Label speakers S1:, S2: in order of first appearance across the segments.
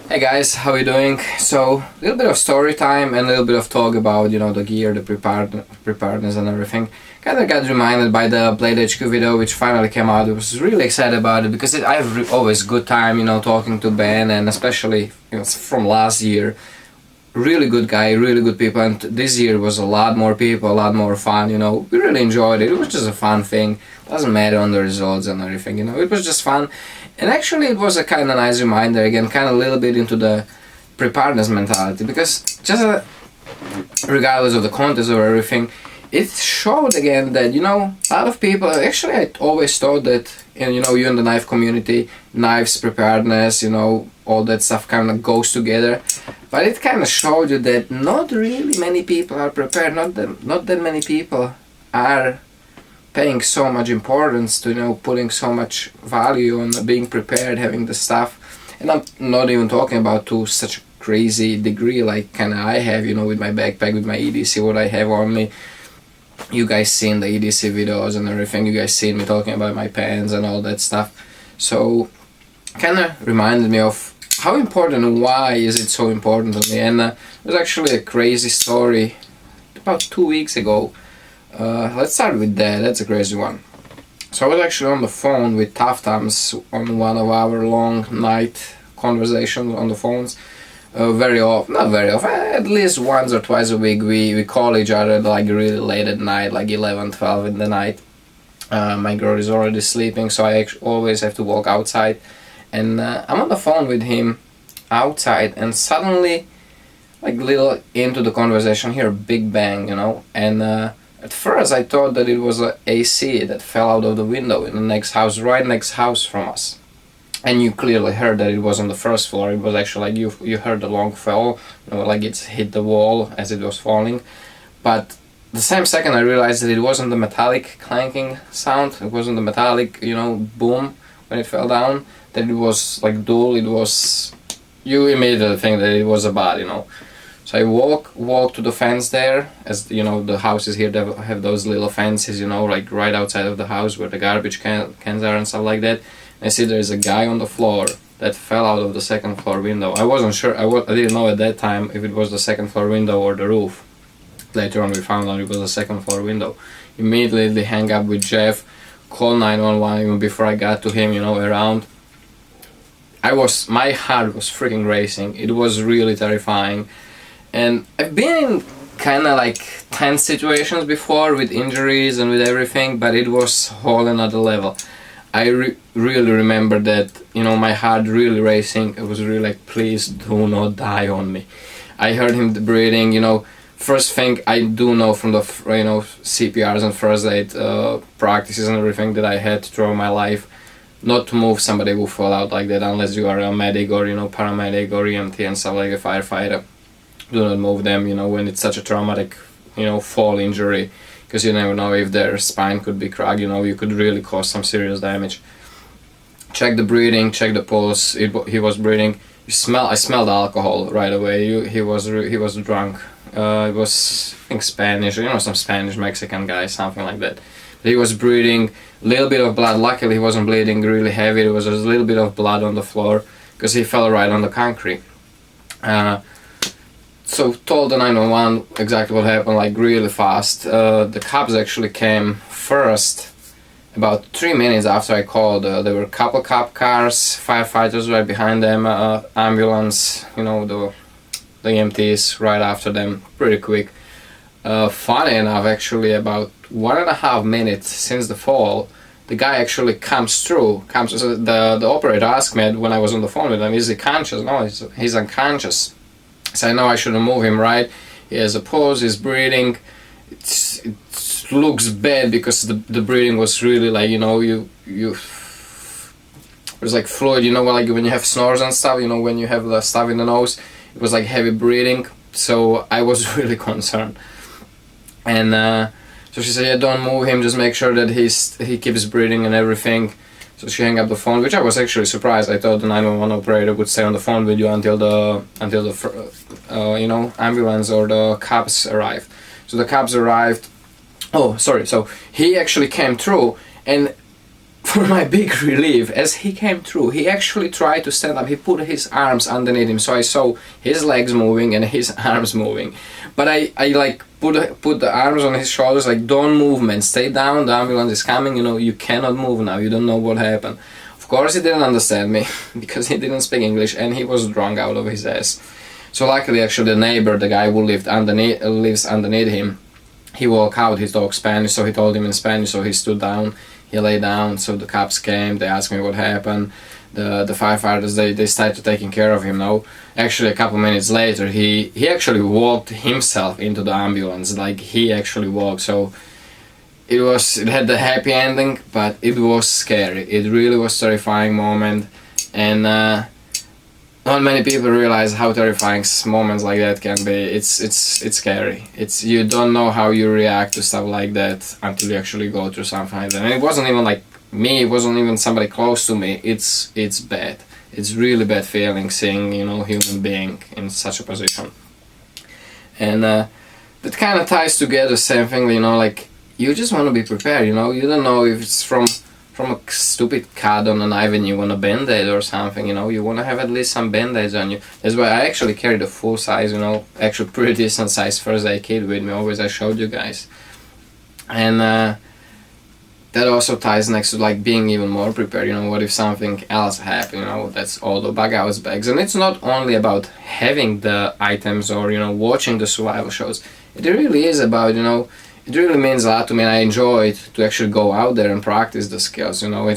S1: Hey guys, how you doing? So, a little bit of story time and a little bit of talk about, the gear, the preparedness and everything. Kind of got reminded by the Blade HQ video which finally came out. I was really excited about it because I have always good time, talking to Ben, and especially, from last year. Really good guy, really good people, and this year was a lot more people, a lot more fun, we really enjoyed it. It was just a fun thing. Doesn't matter on the results and everything, it was just fun. And actually it was a kind of nice reminder again, kind of a little bit into the preparedness mentality, because just regardless of the contest or everything, it showed again that, a lot of people, actually I always thought that, you in the knife community, knives, preparedness, all that stuff kind of goes together. But it kind of showed you that not really many people are prepared, not that many people are paying so much importance to, putting so much value on being prepared, having the stuff. And I'm not even talking about to such a crazy degree like kind of I have, with my backpack, with my EDC, what I have on me. You guys seen the EDC videos and everything, you guys seen me talking about my pants and all that stuff. So kind of reminded me of how important and why is it so important to me. And there's actually a crazy story about 2 weeks ago. Let's start with that. That's a crazy one. So I was actually on the phone with Tough Times on one of our long night conversations on the phones. Very often, not very often, at least once or twice a week we call each other like really late at night, like 11, 12 in the night. My girl is already sleeping, so I always have to walk outside. And I'm on the phone with him outside, and suddenly, like little into the conversation, hear a big bang, and at first I thought that it was a AC that fell out of the window in the next house, right next house from us. And you clearly heard that it was on the first floor. It was actually like you heard the long fall, like it's hit the wall as it was falling. But the same second I realized that it wasn't the metallic clanking sound, it wasn't the metallic, boom when it fell down, that it was like dull, you immediately think that it was a bat, So I walk to the fence there, as the houses here have those little fences, like right outside of the house where the garbage cans are and stuff like that. I see there's a guy on the floor that fell out of the second floor window. I wasn't sure, I didn't know at that time if it was the second floor window or the roof. Later on we found out it was the second floor window. Immediately hang up with Jeff, call 911 even before I got to him, around. My heart was freaking racing. It was really terrifying. And I've been in kind of like tense situations before with injuries and with everything, but it was whole another level. I really remember that, my heart really racing. It was really like, please do not die on me. I heard him breathing, First thing I do know from the, CPRs and first aid practices and everything that I had throughout my life, not to move somebody who fall out like that unless you are a medic or, paramedic or EMT and stuff like a firefighter. Do not move them, when it's such a traumatic, fall injury. Because you never know if their spine could be cracked, you could really cause some serious damage. Check the breathing, check the pulse. He was breathing. I smelled alcohol right away. He was drunk. It was, I think, Spanish, some Spanish Mexican guy, something like that. But he was breathing, a little bit of blood. Luckily, he wasn't bleeding really heavy. There was a little bit of blood on the floor because he fell right on the concrete. So told the 911 exactly what happened, like really fast. The cops actually came first, about 3 minutes after I called. There were a couple cop cars, firefighters right behind them, ambulance, the EMTs right after them, pretty quick. Funny enough, actually, about 1.5 minutes since the fall, the guy actually comes through. So the operator asked me when I was on the phone with him, is he conscious? No, he's unconscious. So I know I shouldn't move him, right? He has a pulse, he's breathing. It looks bad because the breathing was really like, there's like fluid, like when you have snores and stuff, when you have the stuff in the nose, it was like heavy breathing. So I was really concerned. And so she said, yeah, don't move him, just make sure that he keeps breathing and everything. So she hung up the phone, which I was actually surprised. I thought the 911 operator would stay on the phone with you until the ambulance or the cops arrived. So the cops arrived. Oh, sorry. So he actually came through, and for my big relief, as he came through, he actually tried to stand up. He put his arms underneath him, so I saw his legs moving and his arms moving. But I like put the arms on his shoulders, like, don't move, man, stay down, the ambulance is coming, you know, you cannot move now, you don't know what happened. Of course he didn't understand me, because he didn't speak English and he was drunk out of his ass. So luckily, actually, the neighbor, the guy who lives underneath him, he walked out, he talked Spanish, so he told him in Spanish, so he stood down, he lay down, so the cops came, they asked me what happened. The firefighters, they started taking care of him now. Actually, a couple minutes later, he actually walked himself into the ambulance, like, he actually walked, so it had the happy ending, but it was scary. It really was a terrifying moment, and not many people realize how terrifying moments like that can be. It's scary. You don't know how you react to stuff like that until you actually go through something like that. And it wasn't even like me. It wasn't even somebody close to me. It's bad. It's really bad feeling seeing, you know, human being in such a position. And that kind of ties together same thing. You know, like, you just want to be prepared. You know, you don't know if it's from a stupid cut on a knife and you want a band-aid or something, you know, you want to have at least some band-aids on you. That's why I actually carry the full size, you know, actually pretty decent size first aid kit with me, always I showed you guys. And that also ties next to, like, being even more prepared, you know, what if something else happened, you know, that's all the bug out bags. And it's not only about having the items or, you know, watching the survival shows. It really is about, you know, it really means a lot to me, and I enjoy it to actually go out there and practice the skills, you know.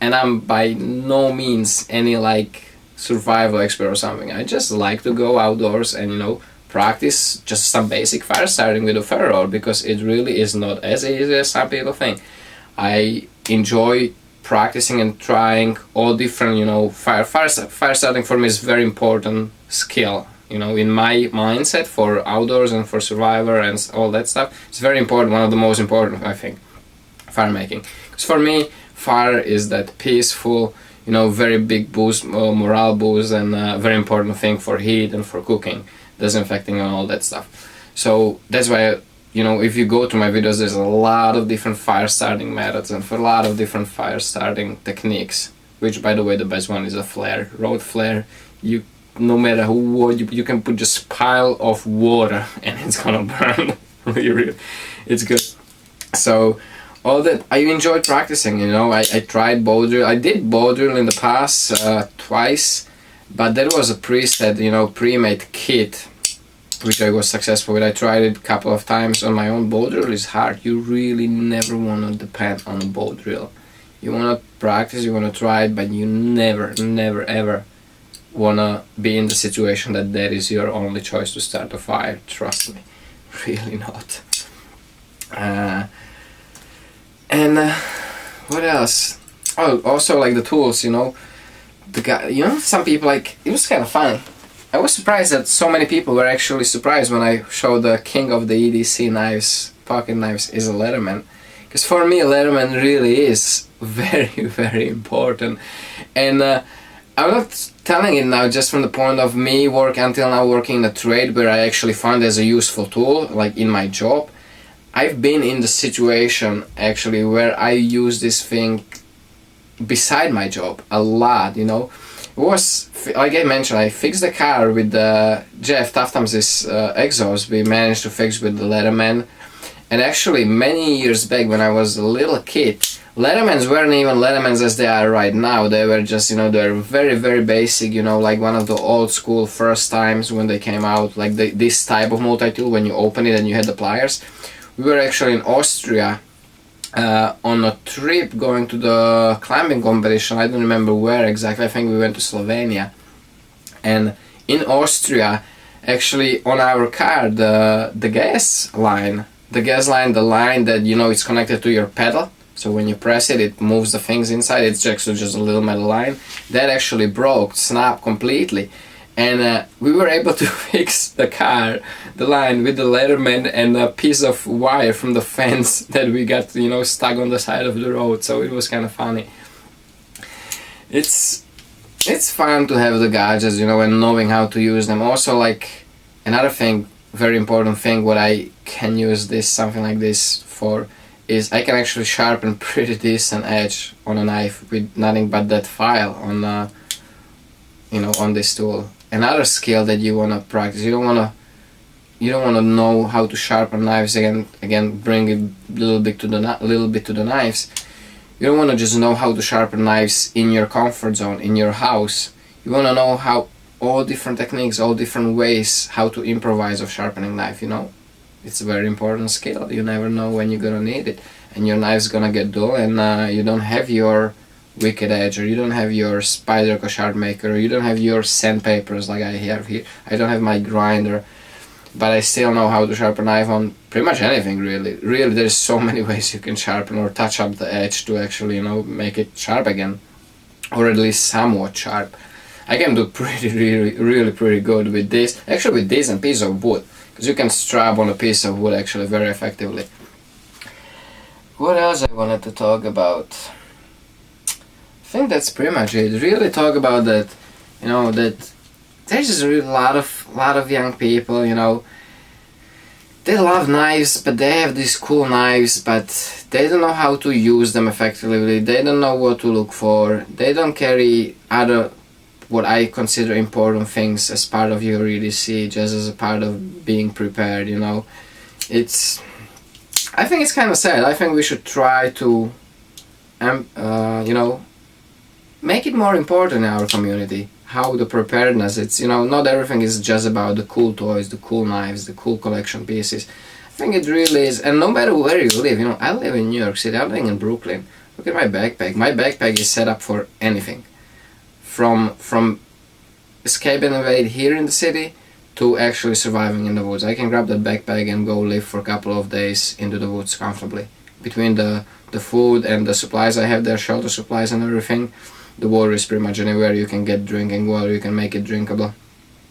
S1: I'm by no means any, like, survival expert or something. I just like to go outdoors and, you know, practice just some basic fire starting with a ferro, because it really is not as easy as some people think. I enjoy practicing and trying all different, you know, fire starting for me is very important skill. You know, in my mindset for outdoors and for survivor and all that stuff, it's very important, one of the most important, I think, fire making. Because for me, fire is that peaceful, you know, very big boost, morale boost, and very important thing for heat and for cooking, disinfecting and all that stuff. So that's why, you know, if you go to my videos, there's a lot of different fire starting methods and for a lot of different fire starting techniques, which, by the way, the best one is a flare, road flare. No matter what, you can put just pile of water and it's gonna burn. Really, it's good. So all that, I enjoyed practicing, you know. I tried bow drill. I did bow drill in the past twice, but that was a preset, you know, pre-made kit, which I was successful with. I tried it a couple of times on my own. Bow drill is hard. You really never want to depend on a bow drill. You want to practice, you want to try it, but you never ever wanna be in the situation that is your only choice to start a fire. Trust me, really not. What else? Oh, also, like, the tools, you know. The guy, you know, some people, like, it was kind of funny. I was surprised that so many people were actually surprised when I showed the king of the EDC knives, pocket knives, is a Leatherman. Because for me, Leatherman really is very important. And I'm not telling it now just from the point of me until now working in a trade where I actually found it as a useful tool, like in my job. I've been in the situation actually where I use this thing beside my job a lot, you know. It was, like I mentioned, I fixed the car with the Jeff Tuftam's exhaust. We managed to fix with the Leatherman. And actually, many years back when I was a little kid, Leathermans weren't even Leathermans as they are right now. They were just, you know, they're very basic, you know, like one of the old school first times when they came out, like this type of multi-tool when you open it and you had the pliers. We were actually in Austria on a trip going to the climbing competition. I don't remember where exactly. I think we went to Slovenia. And in Austria, actually on our car, the gas line, the line that, you know, it's connected to your pedal. So when you press it, it moves the things inside. It's actually just a little metal line. That actually broke, snapped completely. And we were able to fix the car, the line with the Leatherman and a piece of wire from the fence that we got, you know, stuck on the side of the road. So it was kind of funny. It's fun to have the gadgets, you know, and knowing how to use them. Also, like, another thing, very important thing, what I can use something like this for, is I can actually sharpen pretty decent edge on a knife with nothing but that file on on this tool. Another skill that you want to practice, you don't want to know how to sharpen knives again bring it a little bit to the knives. You don't want to just know how to sharpen knives in your comfort zone in your house. You want to know how all different techniques, all different ways how to improvise of sharpening knife, It's a very important skill. You never know when you're gonna need it, and your knife's gonna get dull, and you don't have your wicked edge, or you don't have your Spyderco sharp maker, or you don't have your sandpapers like I have here. I don't have my grinder, but I still know how to sharpen a knife on pretty much anything, really. Really, there's so many ways you can sharpen or touch up the edge to actually, make it sharp again, or at least somewhat sharp. I can do really pretty good with this. Actually, with this and piece of wood, because you can strap on a piece of wood actually very effectively. What else I wanted to talk about? I think that's pretty much it. Really talk about that, that there's just really a lot of young people, they love knives, but they have these cool knives, but they don't know how to use them effectively. They don't know what to look for. They don't carry other, what I consider important things as part of your EDC, just as a part of being prepared, I think it's kind of sad. I think we should try to, make it more important in our community. How the preparedness, it's, not everything is just about the cool toys, the cool knives, the cool collection pieces. I think it really is, and no matter where you live, I live in New York City, I'm living in Brooklyn. Look at my backpack. My backpack is set up for anything. From escape and evade here in the city to actually surviving in the woods. I can grab that backpack and go live for a couple of days into the woods comfortably. Between the food and the supplies I have there, shelter supplies and everything, the water is pretty much anywhere. You can get drinking water, you can make it drinkable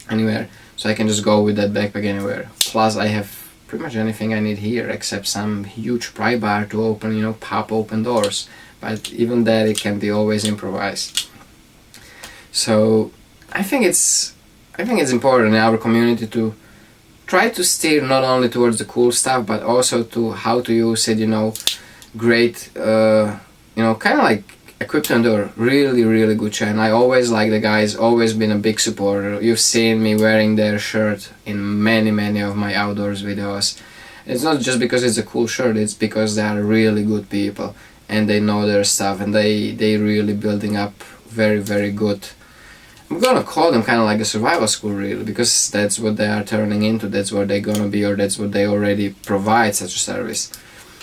S1: anywhere. So I can just go with that backpack anywhere. Plus I have pretty much anything I need here except some huge pry bar to open, pop open doors. But even that, it can be always improvised. So I think it's important in our community to try to steer not only towards the cool stuff, but also to how to use it, great, kind of like equipment or really good chain. I always like the guys, always been a big supporter. You've seen me wearing their shirt in many of my outdoors videos. It's not just because it's a cool shirt, it's because they are really good people and they know their stuff, and they really building up very good. I'm gonna call them kind of like a survival school, really, because that's what they are turning into, that's what they're gonna be, or that's what they already provide, such a service.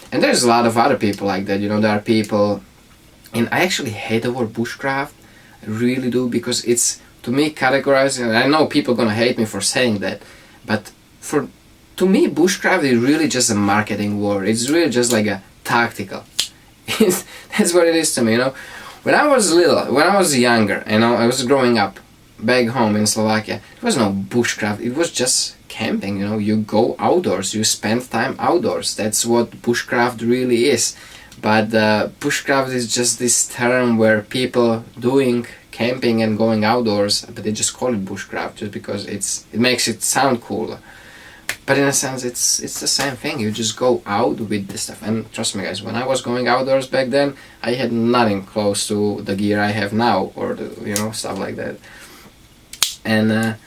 S1: And there's a lot of other people like that, there are people, and I actually hate the word bushcraft, I really do, because it's, to me, categorizing, and I know people gonna hate me for saying that, but to me, bushcraft is really just a marketing word, it's really just like a tactical. That's what it is to me, When I was little, when I was younger, I was growing up back home in Slovakia, there was no bushcraft, it was just camping, you go outdoors, you spend time outdoors, that's what bushcraft really is. But bushcraft is just this term where people doing camping and going outdoors, but they just call it bushcraft just because it makes it sound cooler. But in a sense, it's the same thing. You just go out with this stuff. And trust me, guys, when I was going outdoors back then, I had nothing close to the gear I have now, or the stuff like that. And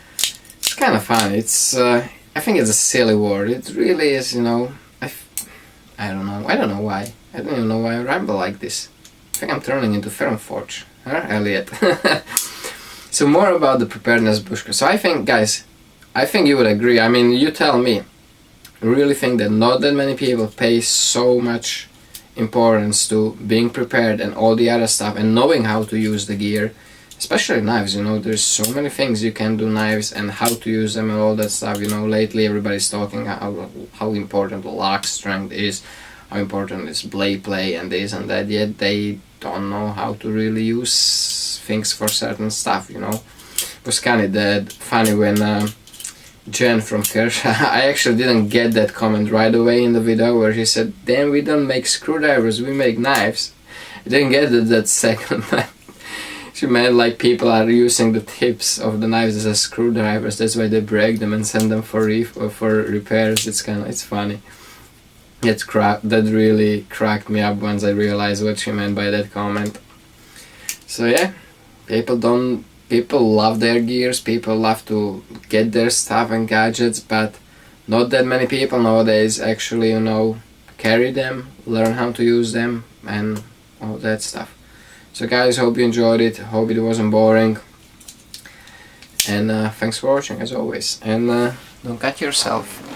S1: it's kind of fun. It's I think it's a silly word. It really is. I don't know. I don't know why. I don't even know why I ramble like this. I think I'm turning into Fermforge, huh, Elliot? So more about the preparedness bushcraft. So I think, guys, you would agree. I mean, you tell me. I really think that not that many people pay so much importance to being prepared and all the other stuff and knowing how to use the gear, especially knives. There's so many things you can do knives and how to use them and all that stuff. Lately everybody's talking how important lock strength is, how important is blade play and this and that, yet they don't know how to really use things for certain stuff. It was kind of funny when Jen from Kershaw, I actually didn't get that comment right away in the video where she said, "Damn, we don't make screwdrivers, we make knives." I didn't get that second time. She meant like people are using the tips of the knives as screwdrivers, that's why they break them and send them for repairs. It's funny. That really cracked me up once I realized what she meant by that comment. So yeah, people love their gears, people love to get their stuff and gadgets, but not that many people nowadays actually, carry them, learn how to use them, and all that stuff. So guys, hope you enjoyed it, hope it wasn't boring, and thanks for watching as always, and don't cut yourself.